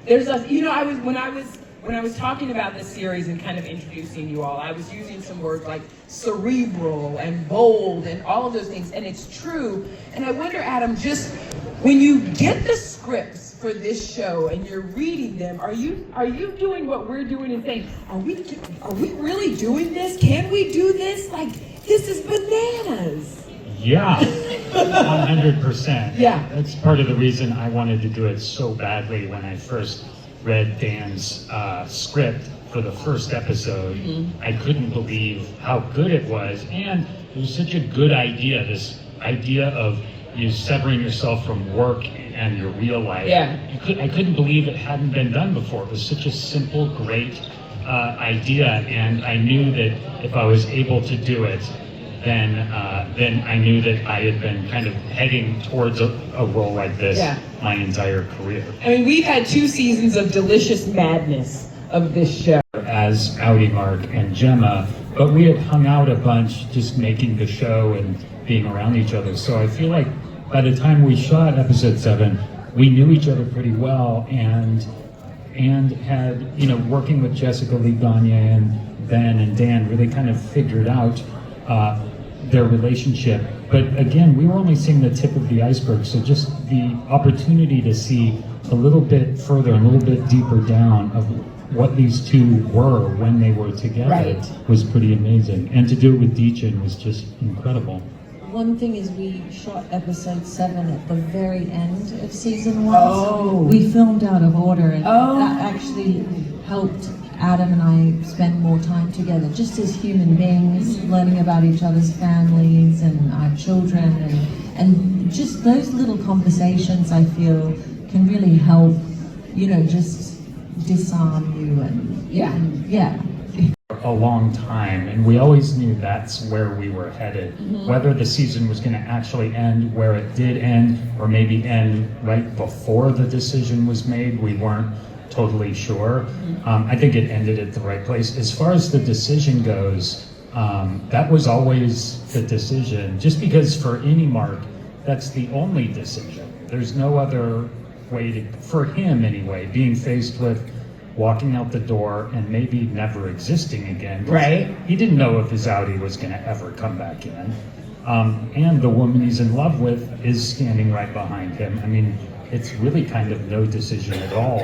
There's a, you know, when I was talking about this series and kind of introducing you all, I was using some words like cerebral and bold and all of those things, and it's true. And I wonder, Adam, just when you get the scripts for this show and you're reading them, are you doing what we're doing and saying, are we really doing this? Can we do this? Like, this is bananas. Yeah, 100%. Yeah. That's part of the reason I wanted to do it so badly when I first read Dan's script for the first episode. I couldn't believe how good it was, and it was such a good idea, this idea of you severing yourself from work and your real life. Yeah. I couldn't believe it hadn't been done before. It was such a simple, great idea, and I knew that if I was able to do it, then I knew that I had been kind of heading towards a role like this my entire career. I mean, we've had 2 seasons of delicious madness of this show. As Audi Mark and Gemma, but we had hung out a bunch just making the show and being around each other. So I feel like by the time we shot episode 7, we knew each other pretty well and had, you know, working with Jessica Lee Gagne and Ben and Dan really kind of figured out their relationship. But again, we were only seeing the tip of the iceberg, so just the opportunity to see a little bit further and a little bit deeper down of what these two were when they were together was pretty amazing. And to do it with Dichen was just incredible. One thing is we shot episode 7 at the very end of season 1. Oh. We filmed out of order, and that actually helped Adam and I spend more time together, just as human beings, learning about each other's families and our children, and just those little conversations, I feel, can really help, you know, just disarm you and yeah. A long time, and we always knew that's where we were headed. Whether the season was going to actually end where it did end, or maybe end right before the decision was made, we weren't totally sure. I think it ended at the right place. As far as the decision goes, that was always the decision, just because for any Mark, that's the only decision. There's no other way to, for him anyway, being faced with walking out the door and maybe never existing again. Right. He didn't know if his Audi was going to ever come back in. And the woman he's in love with is standing right behind him. I mean, it's really kind of no decision at all.